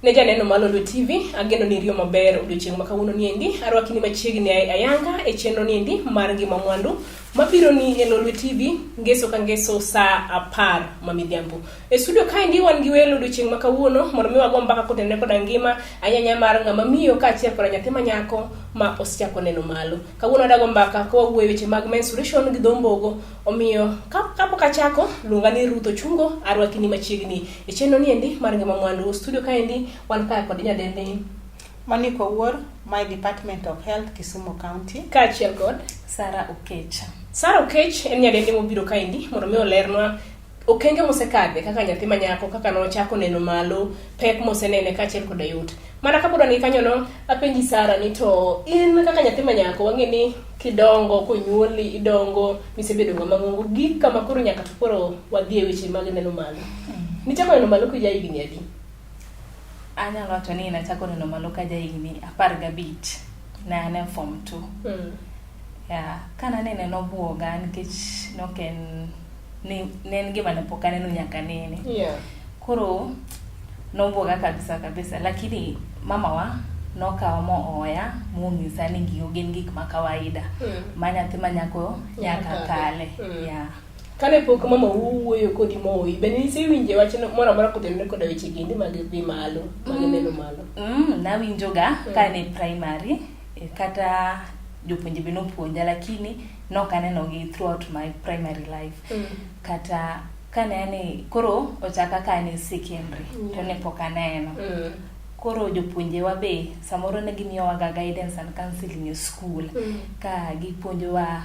Ne janeno malo Lwe TV, ageno ni rio maber odiochieng' ma kawuono niendi, arwaki ni machiegni ayanga e chenro niendi mar ngima mwandu. Mabiro ni e Lwe TV, ngeso ka ngeso sa 10 mamidhiambo. E studio kaendi wan gi welo odiochieng' ma kawuono, mondo mi wago mbaka kotenre koda ngima ayanya mar ng'ama miyo kaachiel koda nyathi manyako ma osechako neno malo. Kawuono adago mbaka ka wawuoyo weche mag menstruation gi dhombogo, omiyo kapok achako luonga ni Ruth Ochungo, arwaki ni machiegni e chenro niendi mar ngima mwandu. Studio kaendi wan kaya kod nyadendi Maniko Wuor, my Department of Health, Kisumu County. Kaachiel kod Sarah Okech. Sarah Okech en nyadendi mobiro kaendi mondo mi olernwa okenge mosekadhe kaka nyathi manyako, kaka nochako neno malo, pek mosenene kaachiel koda yot. Mana kapod ni kanyo no, apenji Sarah ni to in kaka nyathi manyako wang'e ni kidongo konyuoli idongo misebedo ng'ama ng'ongo gik kama koro nyaka to koro wadhi e weche mag neno malo. Nichako neno malo kija higni adi? Anyalo wacho ni nachako neno malo ka jahigni 15 na ne form 2. Ya, kana nene nobuoga nikech noken ne en gima ne pok aneno nyaka nene. Yeah. Koro nobuoga kabisa, lakini mama wa nokawo mo oya mong'isa ni gigo gin gik ma kawaida ma nyathi manyako nyaka kale. Yeah. Kane pok mama wuoyo kodi moyi, bende nisewinje wach moro amora kotenore koda weche gindi mag dhi malo, mag neno malo? Nawinjoga kane primary, kata jopuonje be nopuonja, lakini nok anenogi throughout my primary life. Kata kane ane koro ochaka kane secondary, to ne pok aneno. Koro jopuonjewa be samoro ne gimiyowa guidance and counseling e school, ka gipuonjowa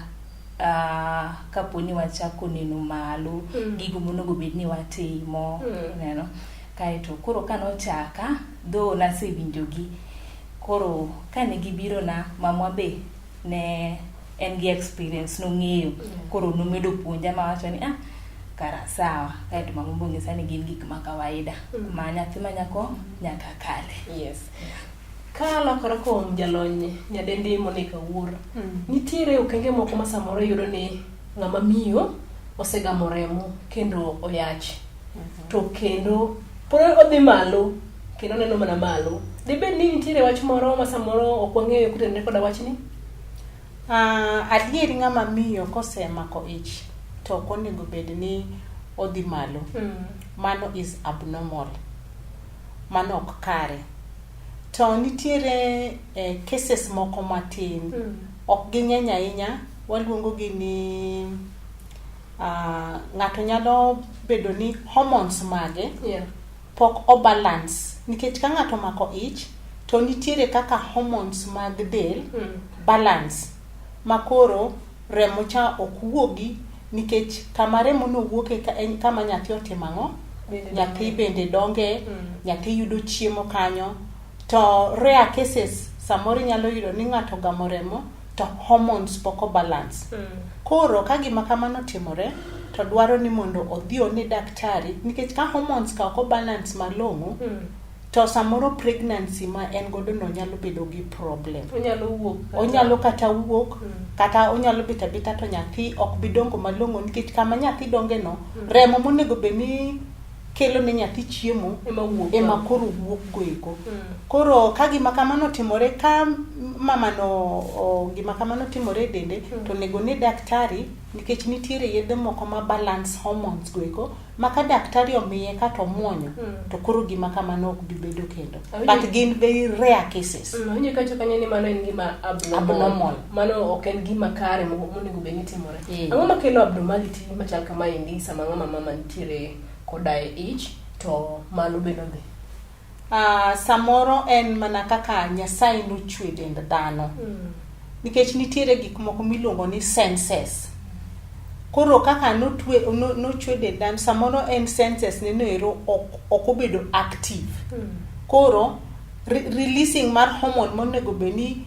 kaponi wachako neno malo, gigo monego bed ni watimo, neno. Kaeto koro kanochaka, though nasewinjogi, koro kane gibiro na mamwa be ne en gi experience nong'eyo, koro nomedo puonja ma wacho ni kara sawa. Kaeto mamwa bong'isa ni gin gik ma kawaida ma nyathi manyako nyaka kale. Yes. Ka lokore kuom jalony nyadendi Monica Wuor, nitiere okenge moko ma samoro yudo ni ng'ama miyo osegamo remo kendo oyach, to kendo pod odhi malo kendo neno mana malo. Dibed ni nitiere wach moro ma samoro ok wang'eyo kotenore koda wachni? Adieri ng'ama miyo kosemako ich to ok onego bed ni odhi malo. Mano is abnormal, mano ok kare. To nitiere cases moko matin, ok ging'eny ahinya, waluongo gi ni ng'ato nyalo bedo ni hormones mage pok o balance, nikech ka ng'ato mako ich to nitiere kaka hormones mag del balance, makoro remo cha ok wuogi, nikech kama remo no wuoke kama nyathi otimang'o, nyathi bende donge, nyathi yudo chiemo kanyo. To rare cases samoro nyalo yudo ni ng'ato gamo remo to hormones poko balance. Koro ka gima kamano timore, to dwaro ni mondo odhi one daktari, nikech ka hormones ka ok balance malong'o, to samoro pregnancy ma en godo no nyalo bedo gi problem. Onyalo kata wuok, kata onyalo bita to nyathi ok bidongo malong'o, nikech kama nyathi donge no, remo monego beni kelo ne nyathi chiemo ema koro wuok goeko. Koro ka gima kamano timore, ka mama no gima kamano timore dende, to nego ne daktari, nikech nitiere yedhe moko ma balance hormones goeko, maka daktari omiye kata omuonyo, to koro gima kamano ok bibedo kendo. But gin very rare cases. Onye kacho kanya ni mano en gima abnormal. Mano ok en gima kare monego bed ni timore. Ang'o makelo abnormality machal kama endi sama mama nitiere koda ich to malo beno dhi? Samoro en mana kaka Nyasaye nochwe dend dhano. Nikech nitiere gik moko miluongo ni senses. Koro kaka nochwe dend dhano, samoro en senses neno ero ok obedo active. Koro releasing mar hormone monego beni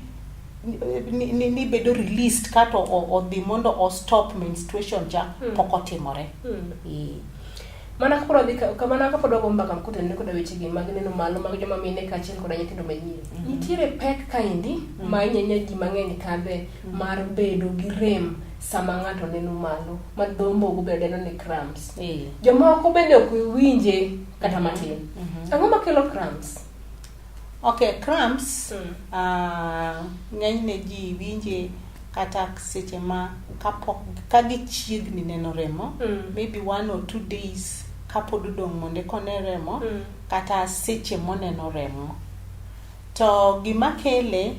ni bedo released kato odhi mondo o stop menstruation ja pok otimore. Mana koro dhi kamana kapod wago mbaka kotenore koda weche gi mag neno malo mag joma mine kaachiel koda nyithindo manyien. Nitiere pek kaendi ma nyanya ji mang'eny kadhe mar bedo gi rem sama ng'ato neno malo, ma dhombogo bedo deno ni cramps. Jomoko bende ok winje kata matin. Ang'o makelo cramps? Okay, cramps ng'enyne ji winje kata seche ma ka gichiegni neno remo, maybe 1 or 2 days kapod odong' mondo kone remo, kata seche moneno remo. To gima kele,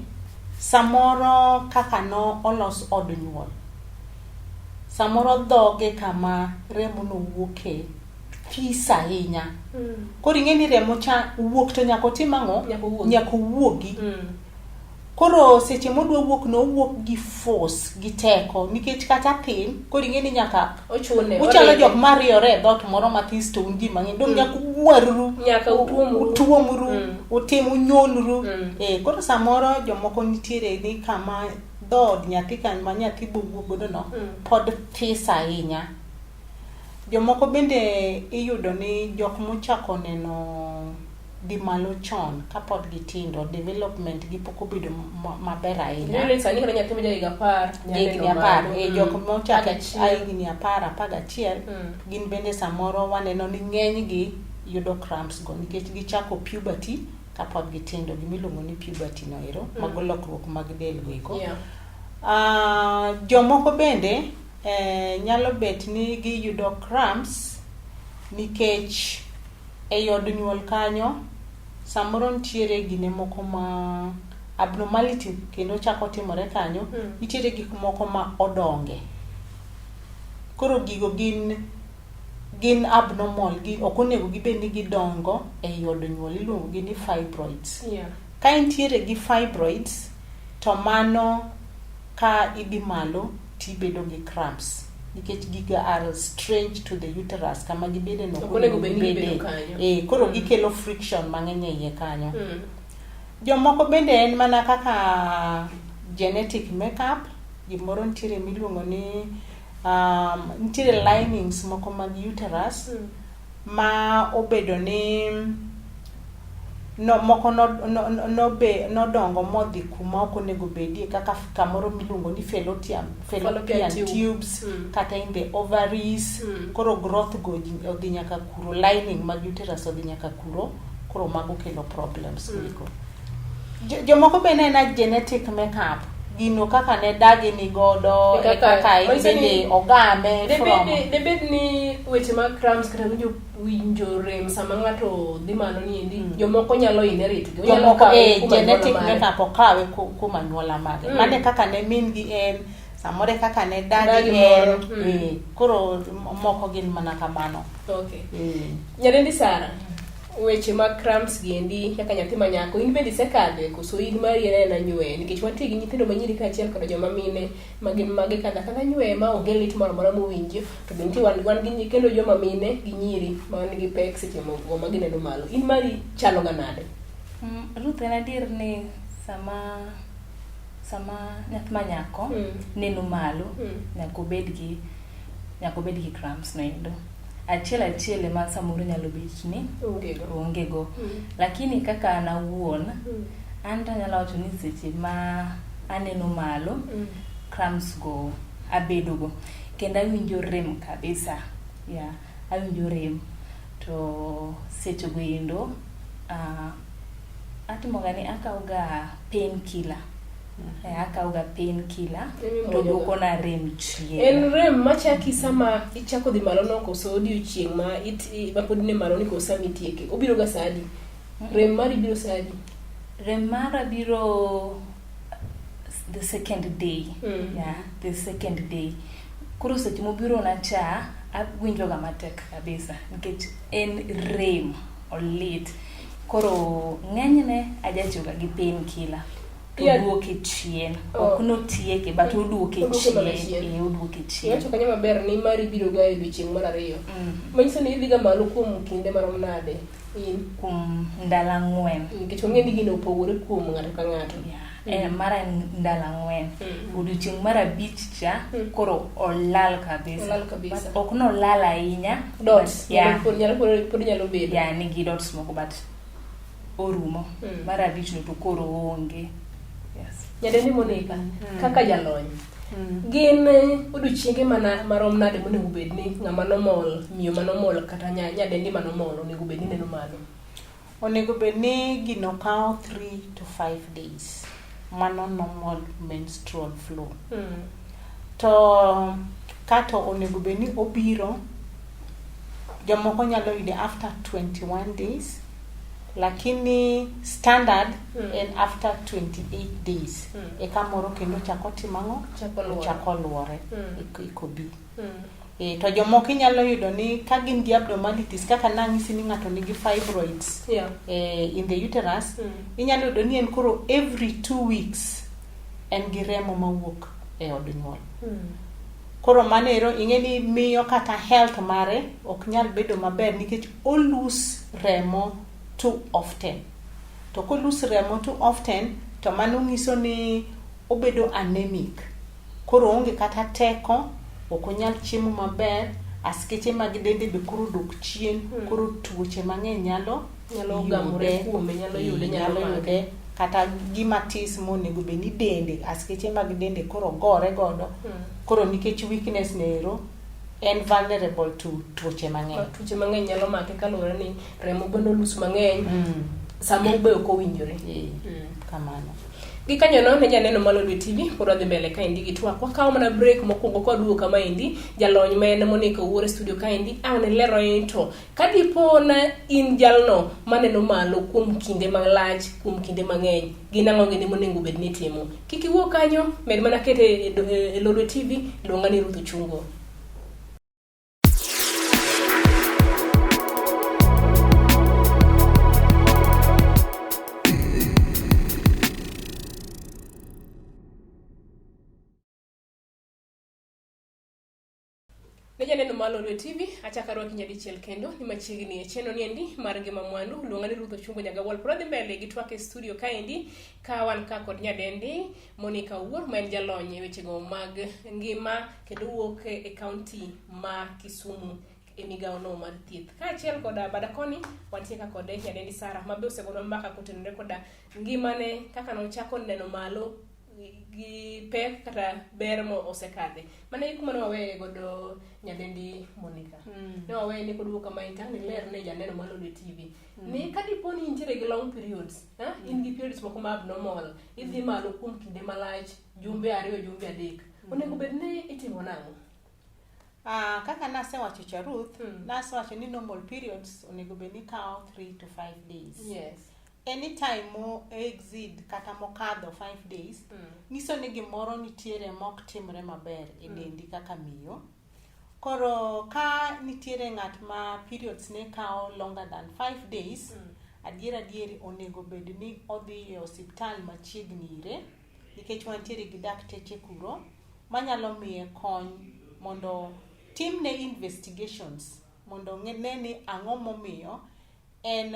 samoro kaka no olos od nyuol, samoro dhoge kama remo no wuoke pis ahinya. Koro ing'eni remo cha wuok to nyaka otim ang'o? Nyaka wuogi. Koro seche modwa wuok no wuok gi force, gi teko, nikech kata tin, koro ing'eni nyaka uchalo jok mariore e dhot moro mathis to un ji mang'eny, dong nyaka uwarru, nyaka utuomru, utim unyonru. Koro samoro jomoko nitiere ni kama dhod nyathi kan ma nyathi bowuok godo no pod this ahinya. Jomoko bende iyudo ni jok mochako neno di malo chon kapod gitindo, development gi pok obedo maber ahinya. Nire sani kata nyathi moja higa 10, jok mochako higni 10, 11, gin bende samoro waneno ni ng'eny gi yudo cramps go nikech gichako puberty kapod gitindo, gimiluongo ni puberty no ero, mago lokruok mag del go eko. Jomoko bende nyalo bet ni giyudo cramps nikech e od nyuol kanyo samoro nitiere gine moko ma abnormality kendo chako timore kanyo, nitiere gik moko ma odonge. Koro gigo gin abnormal, ok onego gibed ni gidongo e od nyuol, iluongo gi ni fibroids. Ka nitiere gi fibroids, to mano ka idhi malo tibedo gi cramps nikech giga are strange to the uterus, kama gibede no koro gikelo friction mang'eny e iye kanyo. Jomoko bende en mana kaka genetic makeup, gimoro nitiere miluongo ni nitiere linings moko mag uterus ma obedo ni moko nodongo modhi kuma ok onego bedie, kaka kamoro miluongo ni fallopian tubes, kata in the ovaries. Koro growth go odhi nyaka kuro, lining mag uterus odhi nyaka kuro, koro mago kelo problems. Jomoko bende en genetic makeup, gino kaka ne dagi ni godo, kaka bende ogame from. Debed ni weche mag cramps kata winjo rem sama ng'ato dhi malo ni endi, jomoko nyalo inherit. Jomoko genetic makeup okawe kuma nyuola mage. Mane kaka ne min gi en, samore kaka ne dagi en, koro moko gin mana kamano. Okay. Nyadendi Sara, weche mag cramps gi endi kaka nyathi manyako, in bende sekadhe koso in mari en anyue, nikech wantie gi nyithindo manyiri kaachiel kod joma mine magin mage kada nyue ma onge lit moro amora mowinjo, to bende wan gi kendo joma mine gi nyiri ma nigi pek seche moko ma gineno malo. In mari chalo ga nade? Ruth, en adier ni sama nyathi manyako neno malo, nyaka obed gi cramps no endo. Achiel ma samoro nyalo bet ni onge go. Lakini kaka an awuon, an nyalo wacho ni seche ma aneno malo, cramps go abedo go, kendo awinjo rem kabisa. Awinjo rem. To seche go endo atimoga ni akawga painkiller. Akawga painkiller to duoko na rem chien. En rem machaki sama ichako dhi malo no koso odiochieng' ma pod ne malo ni koso mitieke, obiro ga sadi. Rem mari biro sadi. Rem mara biro the second day. The second day. Koro seche mobiro na cha awinjo ga matek kabisa nikech en rem olit. Koro ng'enyne ajachuga gi painkiller. Oduoke chien, ok notieke, but oduoke chien. Oduoke chien. Wacho kanya maber ni mari biro ga e odiochieng' mar ariyo. Manyiso ni idhi ga malo kuom kinde marom nade? Kuom ndalo 4. Nikech ong'e ni gino opogore kuom ng'ato ka ng'ato. Mara ndalo 4. Odiochieng' mar 5 cha koro olal kabisa. But ok nolal ahinya. Dots. Pod nyalo bedo. Nigi dots moko but orumo. Mar 5 no to koro onge. Nyadendi Monica, kaka jalony, gin odiochienge marom nade monego bed ni ng'ama nomol, miyo manomol kata nyadendi manomol onego bed ni neno malo? onego bed ni gino kao 3 to 5 days. Mano normal menstrual flow. To kato onego bed ni obiro, jomoko nyalo yude after 21 days, lakini standard en after 28 days. Eka moro kendo chako timango, chako luore, ikobi. To jomoko nyalo yudo ni ka gin gi abnormalities kaka nang'isi ni ng'ato nigi fibroids in the uterus, inyalo yudo ni en koro every 2 weeks en gi remo mawuok e od nyuol. Koro manero ing'eni miyo kata health mare ok nyal bedo maber nikech olus remo too often. To kolus remo too often, to mano nyiso ni obedo anemic. Koro onge kata teko, ok onyal chiemo maber, askeche mag dende be koro dok chien, koro tuoche mang'eny nyalo gamore kuome, nyalo yude kata gimatis monego be ni dende, askeche mag dende koro gore godo. Koro nikech weakness nero en vulnerable to tuoche mang'eny. Tuoche mang'eny nyalo make kaluwore ni remo bendo lus mang'eny, sama ube ok owinjore. Kamano. Gikanyono ne janeno malo Lwe TV, koro dhi mbele ka indi gitwak. Wakawo mana break mokwongo kwa duo kama indi, jalony mene Monica Wuore studio ka indi, ne lero into. Kadipo na in jalno maneno malo kuom kinde malach, kuom kinde mang'eny, ginang'o gini monego bed ni timo. Kik iwuok kanyo, med mana kete e Lwe TV, luonga ni Ruth Ochungo. Nejaneno malo Lwe TV, achaka rwaki nyadichiel kendo, ni machiegni e cheno ni endi, mar ngima mwandu, luonga ni Ruth Ochungo Nyagawal. Pro dhi mbele gitwak e studio ka endi, ka wan ka kod nyadendi, Monica Wuore, ma en jalony e wechego mag ngima, kendo wuok e kaunti ma Kisumu, e migao no mar thieth. Ka achiel koda badakoni, wantie ka kode nyadendi Sara, mabe osegono mbaka kotenore koda ngimane, kaka nochako neno malo, gi pek kata ber mo osekadhe. Mane kuma wawe godo nyadendi Monica. Ne wawe ni koduo kama intang ni ler ne janeno malo Lwe TV. Ni kadipo ni intiere gi long periods, in gi periods moko ma abnormal, idhi malo kuom kinde malach, jumbe 2, jumbe 3. Onego bed ni itimo nang'o? Kaka nasewacho cha Ruth, nasewacho ni normal periods onego bed ni kao 3 to 5 days. Yes. Anytime mo exceed kata mokadho 5 days, niso ni gimoro nitiere mok timre maber e dendi kaka miyo. Koro ka nitiere ng'at ma periods ne kao longer than 5 days, adieri onego bed ni odhi e osiptal machiegni ire, nikech wantiere gi dakteche kuro manyalo miye kony mondo timne investigations, mondo ne ni ang'o momiyo en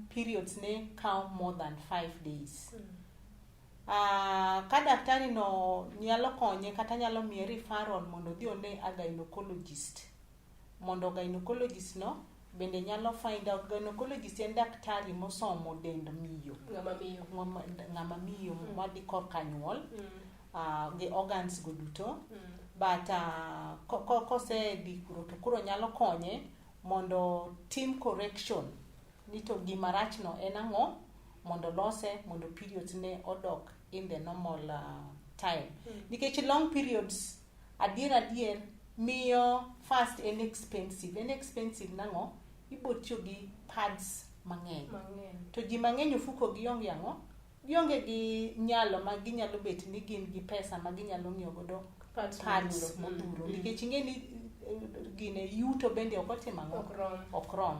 periods ne kao more than 5 days. Ka daktari no nyalo konye kata nyalo miye referral mondo dhi one a gynecologist, mondo gynecologist no bende nyalo find out. Gynecologist en daktari mosomo dend miyo, ng'ama miyo madhi korka nyuol, gi organs go duto. But kose di kuro to kuro nyalo konye mondo team correction ni to gima rach no en ang'o, mondo lose, mondo periods ne odok in the normal time. Nikech long periods adier miyo fast en expensive nang'o, ibo tiyo gi pads mang'eny. To ji mang'eny ofuko gi onge ang'o, gionge gi nyalo ma ginyalo bet ni gin gi pesa ma ginyalo ng'iewo godo pads modhuro. Nikech ing'eni gine yuto bende okotimo ang'o, ok rom.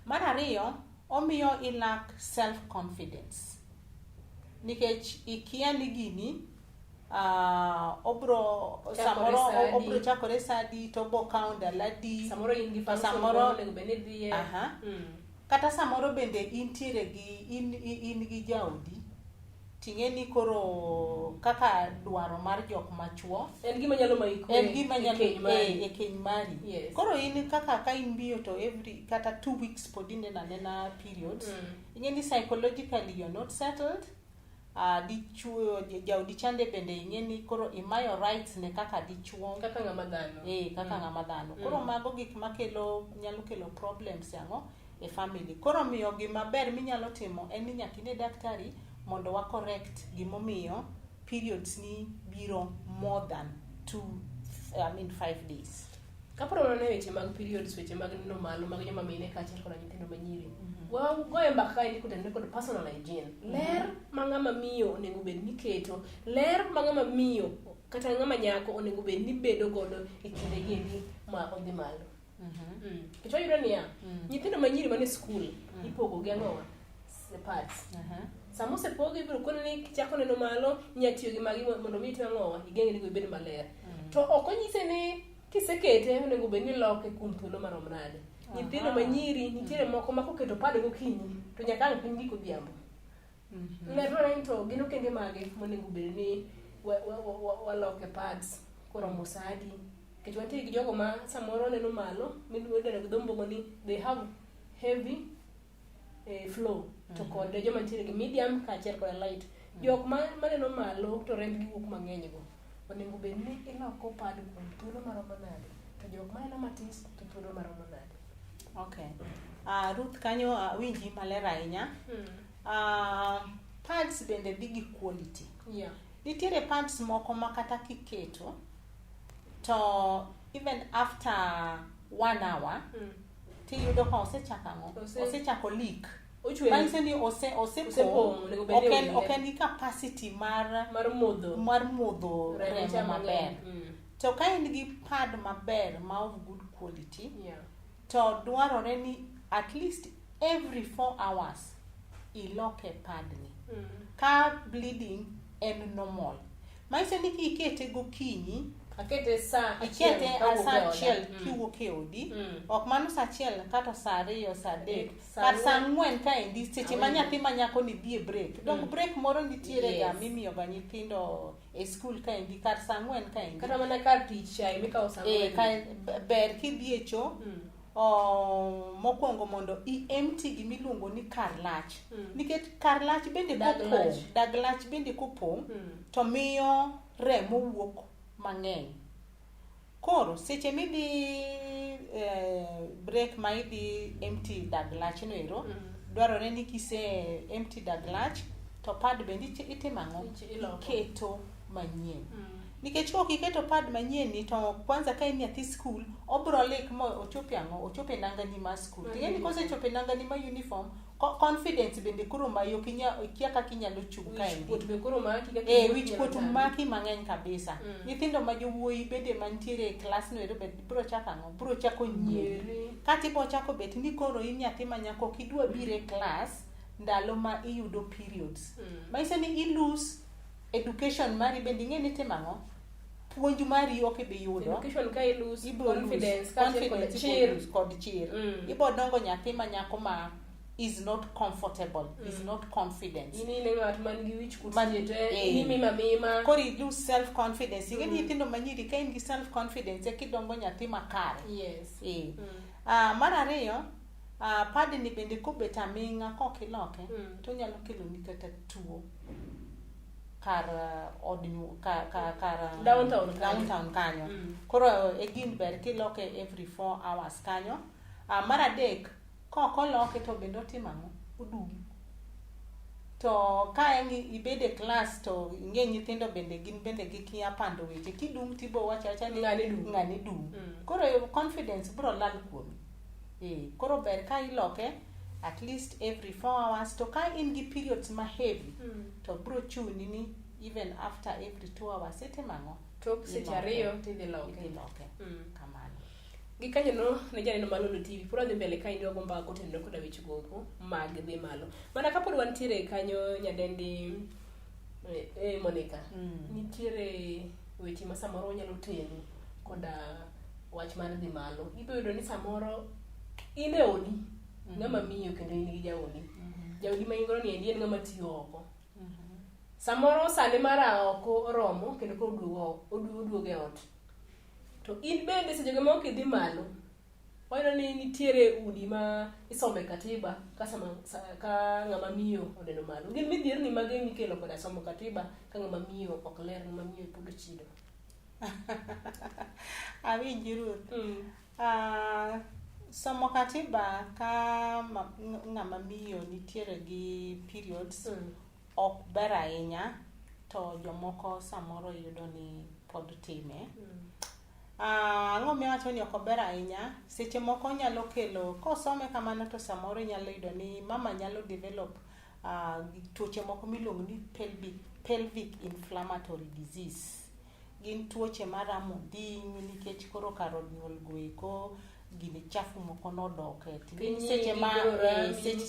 Mar ariyo, omiyo ilak self confidence. Nikech ikia ni gini obro chakore sadi to bo count aladi, samoro in gi samoro nego bende dhiye. Kata samoro bende intiere gi in gi jaodi, ting'eni koro kaka dwaro mar jok machuo en gima nyalo maiko, en gima nyalo e keny mari. Yes. Koro in kaka ka in biyo to every kata 2 weeks pod inena periods, ing'eni psychologically you're not settled. Dichuo jaodi chande bende ing'eni koro imayo rights ne kaka dichuo, kaka ng'ama dhano. Kaka ng'ama dhano. Koro mago gik makelo nyalo kelo problems ang'o e family. Koro miyo gima ber minyalo timo en ni nyathine daktari mondo wa correct gimomiyo periods ni biro more than 5 days. Kaporo ne weche mag periods, weche mag nino malo mag joma mine kaachiel kod nyithindo manyiri. Goye mbaka kae kutende kod personal hygiene. Ler ma ng'ama miyo onego bed ni keto, ler ma ng'ama miyo kata ng'ama nyako onego bed ni bedo godo e kinde gini ma odhi malo. Kichwa yudo niya, nyithindo manyiri mane skul ipogo gi ang'owa parts. Samo se pogi biro kono ni kichako neno malo nyatiyo gi magi mondo mi to ang'owa igeng' ni go bed maler. To ok onyise ni kisekete onego bed ni loke kuom thuolo marom nade. Nyithindo manyiri nitiere moko ma koketo pad gokinyi to nyaka ang' piny giko odhiambo. Ler to gino kende mage monego bed ni waloke pads koromo sadi. Kech wantie gi jogo ma samoro neno malo midwedeno gi dhombogo ni they have heavy flow to kod joma nitiere gi medium kaachiel kod light. Jok ma neno malo to rembgi wuok mang'eny go onego bed ni iloko pad kuom thuolo maromo nade, to jok ma neno matis to thuolo maromo nade. Okay. Ruth kanyo winji maler ahinya. Pads bende dhi gi quality. Yeah. Nitiere pads moko ma kata kiketo to even after 1 hour tiyudo ka osechako leak. Manyiso ni osepong' oken gi capacity mar modho remo maber. To ka in gi pad maber ma of good quality, to dwarore ni at least every 4 hours iloke pad ni. Ka bleeding en normal. Manyiso ni kikete gokinyi akete sa achiel kiwuok e odi, ok mano sa achiel kata sa 2 sa 3 kata sa 4 ka endi seche ma nyathi manyako ni dhi e break. Donc break moro nitiere ga mimiyo ga nyithindo e school ka endi kata sa 4 ka endi kata mana kar tich chai mikawo sa 4 ber kidhi e cho mokwongo mondo empty gimiluongo ni kar lach. Nikech kar lach bende dag lach bende kopong' to miyo remo wuok mang'eny. Koro seche midhi break ma idhi empty dag lach no ero, dwarore ni kise empty dag lach to pad bende itimang'o iketo manyien. Nikech kok iketo pad manyien ni to kwanza ka in nyathi school obro lek mo ochope nangani ma school. Tingeni kosechope nangani ma uniform confidence bende koro mayo kia kaka inyalo chung ka endi. Wich kuot maki mang'eny kabisa. Nyithindo ma jowuoyi bende mantiere e class no ero bro chako nyieri. Kati bo chako bet ni koro in nyathi manyako kidwa bire class ndalo ma iyudo periods. Manyiso ni i lose education mari bende ing'e ni timang'o puonj mari ok be yudo. Education ka i lose confidence kod chir. Ibo dongo nyathi manyako ma is not comfortable, is not confident. Ini ne ngat man gi wich kutiete, ini mima. Kori lose self confidence. Ing'e ni nyithindo manyiri ka in gi self confidence kidongo nyathi makare. Yes. Mar ariyo, pad ni bende kobet aming'a kokiloke to nyalo kelo ni kata tuo kar downtown kanyo. Koro egin ber kiloke every 4 hours kanyo. Mar adek kokoloke to bende otimang'o udum. To ka ibede class to ing'e nyithindo bende gin bende gikia pando weche kidum tibo wachacha ni ng'ani dum. Koro confidence bro lal kuomi. Koro ber ka iloke at least every 4 hours. To ka in gi periods ma heavy to bro chuni ni even after every 2 hours itimang'o tok seche 2 tidhi loke. Kamano. Gikanyo no ne janeno malo no TV pura dhi mbele ka indi wagomba kotendo koda weche goko mag dhi malo. Mana kapod wantiere kanyo nyadendi Monica. Nitiere weche ma samoro nyalo teni koda wach mar dhi malo. Ibo yudo ni samoro in e odi ng'ama miyo kendo in gi jaodi. Jaodi ma ingoro ni en ng'ama tiyo oko. Samoro sane mara oko oromo kendo ko oduogo e ot. To in bende seche ma ok idhi malo, oyudo ni nitiere udi ma isome katiba ka ng'ama miyo oneno malo. Gin midhier ni mage mikelo koda somo katiba ka ng'ama miyo ok ler, ng'ama miyo pod chido. Awinji Ruth. somo katiba ka ng'ama miyo nitiere gi periods ok ber ahinya, to jomoko samoro yudo ni pod time. Ang'o miwacho ni ok ber ahinya? Seche moko nyalo kelo, kosome kamano to samoro nyalo yudo ni mama nyalo develop tuoche moko miluongo ni pelvic inflammatory disease. Gin tuoche maramo ding' nikech koro kar od nyuol goeko gini chafu moko nodoke.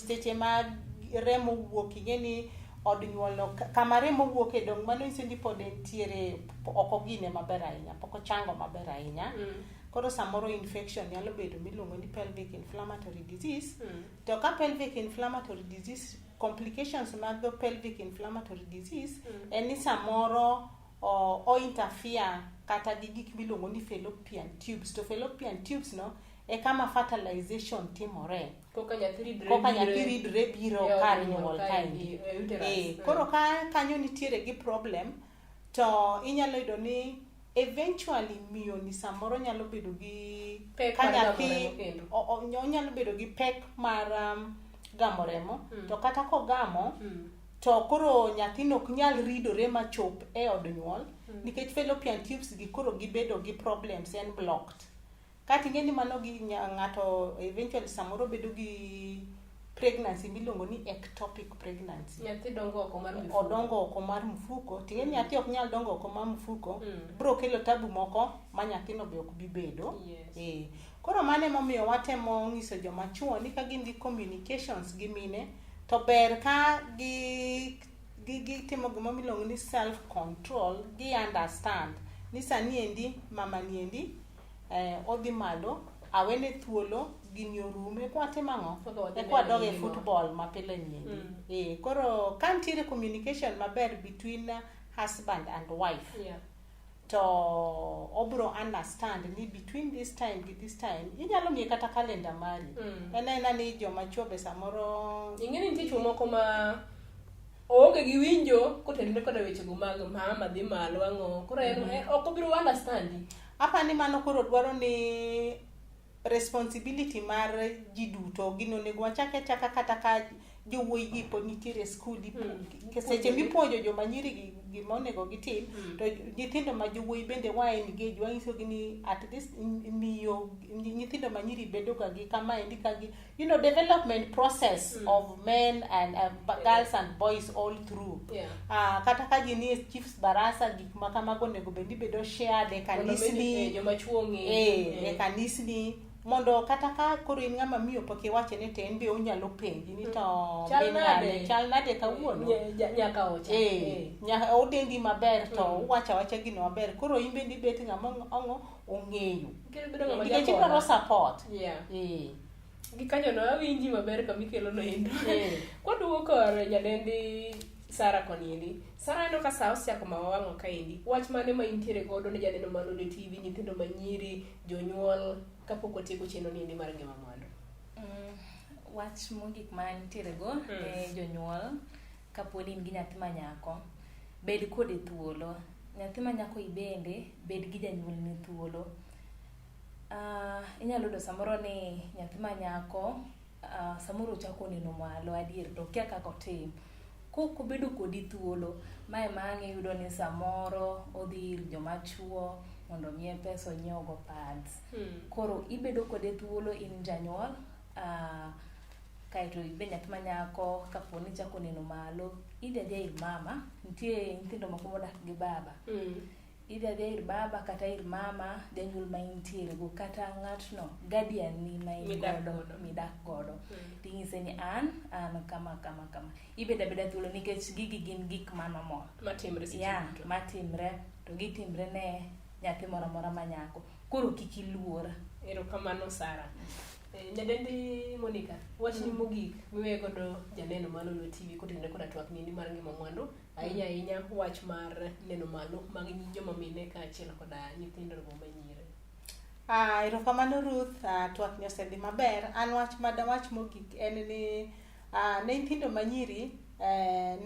Seche ma remo wuok, ing'eni od nyuol kama remo wuoke dong, mano nyiso ni pod entiere, oko gine maber ahinya, pok ochango maber ahinya. Koro samoro infection nyalo bedo miluongo ni pelvic inflammatory disease. To ka pelvic inflammatory disease, complications mag pelvic inflammatory disease en ni samoro o interfere kata gi gik miluongo ni fallopian tubes. To fallopian tubes no e kama fertilization timore. Koka nyathi ridre biro kar nyuol kaendi. Koro ka kanyo nitiere gi problem, to inyalo yudo ni eventually miyo ni samoro nyalo bedo gi kanyathi nyalo bedo gi pek mar gamo remo. To kata kogamo to koro nyathino ok nyal ridore machop e od nyuol nikech fallopian tubes gi koro gibedo gi problems, en blocked. Kati ng'eni mano gi ng'ato eventually samoro bedo gi pregnancy miluongo ni ectopic pregnancy. Nyathi dongo oko mar mfuko. Odongo oko mar mfuko. Ting'eni nyathi ok nyal dongo oko mar mfuko, bro kelo tabu moko ma nyathino be ok bi bedo. Koro mano emomiyo watemo ng'iso joma chuo ni ka gin gi communications gi mine, to ber ka gi timo gima miluongo ni self control, gi understand ni sani endi mama ni endi odhi malo, awene thuolo gini orume, kwa timang'o kwa doge football mapile ni. Koro ka nitiere communication maber between husband and wife, to obro understand ni between this time gi this time inyalo miye kata kalenda mari. Ena ni joma chuo be samoro ing'eni nitie chuo moko ma oonge gi winjo kotenore koda weche go mag mama dhi malo ang'o. Koro ok obiro understand. Apani mano koro dwaro ni responsibility mar ji duto gino nego wachake chaka kata ka jowuoyi gi pod nitiere skul seche mipuonjo joma nyiri gima onego gitim, to nyithindo ma jowuoyi bende wa engage, wanyisogi ni at this miyo nyithindo ma nyiri bedo ga gi kama endi ka gi development process of men and girls and boys all through. Kata ka gini chiefs barasa gik ma kamago onego bedo shared e kanisni, joma chuo e kanisni, mondo kata ka koro in ng'ama miyo pok iwache ni ten be onyalo penji ni to chal nade kawuono nyaka ocha nyaka odendi maber to wacha gino maber. Koro in bendi bet ng'ama ong'eyo nikech idwaro support. Gi kanyo no awinji maber kamikelo no endo. Kwaduoko nyadendi Sara koniendi. Sara eno ka saa osiako mawang'o kaendi. Wach mane ma intiere godo ne janeno malo ne TV, nyithindo manyiri, jonyuol kapok otieko chenro niendi mar ngima mwandu? Wach mogik ma nitiere go ne jonyuol kaponi in gi nyathi ma nyako, bed kode thuolo. Nyathi ma nyako ibende bed gi janyuol ni thuolo. Inyalo do samoro ni nyathi ma nyako samoro chako neno malo adier to kia kako tim. Koko bedo kodi thuolo, mae mang'e yudo ni samoro odhi ir joma chuo mondo miye pesa onyiew go pads. Koro ibedo kode thuolo in janyuol, kaito ibe nyathi ma nyako kaponi chako neno malo, idhi adhia ir mama, nitie nyithindo moko modak gi baba. Idhi adhia ir baba kata ir mama, janyuol ma intiere go, kata ng'atno guardian ni ma midak godo. Ting'ise ni an kama. Ibeda beda thuolo nikech gigi gin gik manomor. Matimre to gitimre ne nyathi moro mora ma nyako. Koro kik iluor. Erokamano Sara. Nyadendi Monica, wach ni mogik miwe godo janeno malo no TV kotenore koda twak ni mar ngima mwandu, ahinya wach mar neno malo mag joma mine ka achiel koda nyithindo go manyire. Erokamano Ruth, twak ni osedhi maber. An wach mogik en ni ne nyithindo manyiri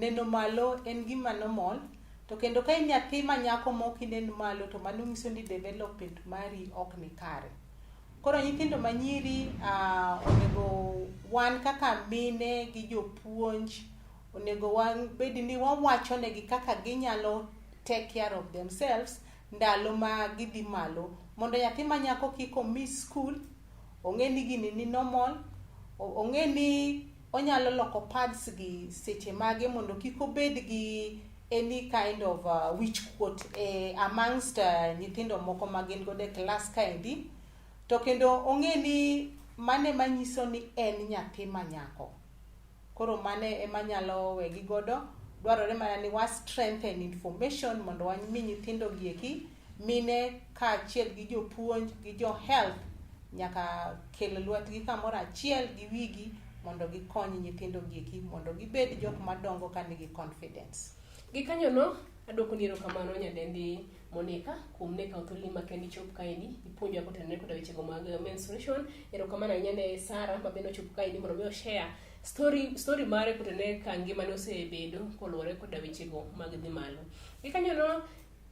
neno malo en gima normal, to kendo ka nyathi ma nyako mok neno malo to mano nyiso ni development mari ok ni kare. Koro nyithindo manyiri onego wan kaka mine gi jopuonj onego wan bed ni wawacho negi kaka ginyalo take care of themselves ndalo ma gidhi malo, mondo nyathi manyako kik miss school, ong'e ni gini ni normal, ong'e ni onyalo loko pads gi seche mage mondo kik obed gi any kind of which quote amongst nyithindo moko magin godo e class kaendi. To kendo ong'e ni mane manyiso ni en nyathi manyako. Koro mane emanyalo wegi godo. Dwarore mana ni wa strengthen information mondo wami nyithindo gieki, mine kaachiel gi jopuonj gi jo health nyaka kel lwetgi kamoro achiel gi wigi mondo gikony nyithindo gieki mondo gibed jok madongo ka nigi confidence. Gikanyono adwoko ni erokamano nyadendi Monica kuom ne kawo thuolo ma kendi chop kaendi ipuonjo kotenore koda wechego mag menstruation. Erokamano ahinya ne Sara ma bende ochopo kaendi mondo mi share story mare kotenore ka ngimane osebedo koluwore koda wechego mag dhi malo. Gikanyono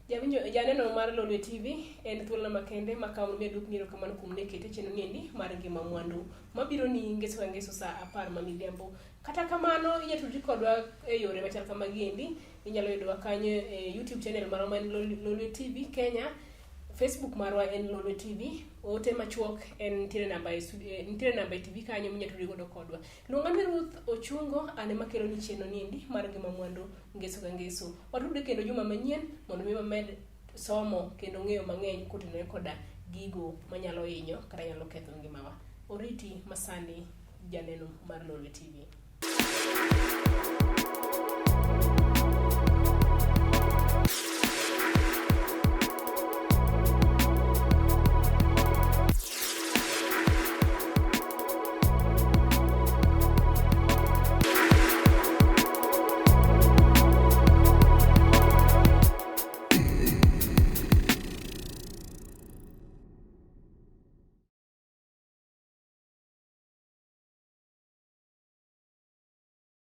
janeno mar Lolwe TV en thuolo makende makawo mi adwoko ni erokamano kuom ne kete chenro niendi mar ngima mwandu mabiro ni ngeso ka ngeso sa 10 mamiliambo. Kata kamano inyalo tudri kodwa e yore machal kamagiendi. Inyalo yudowa kanyo e YouTube channel marwa en Lolwe TV Kenya, Facebook marwa en Lolwe TV, ote machuok en nitiere namba e TV kanyo minyalo tudri godo kodwa. Luonga ni Ruth Ochungo, ane makelo ni chenro niendi mar ngima mwandu ngeso ka ngeso. Watudre kendo juma manyien mondo mi wamed somo kendo ng'eyo mang'eny kotenore koda gigo manyalo hinyo kata nyalo ketho ngimawa. Oriti masani janeno mar Lolwe TV.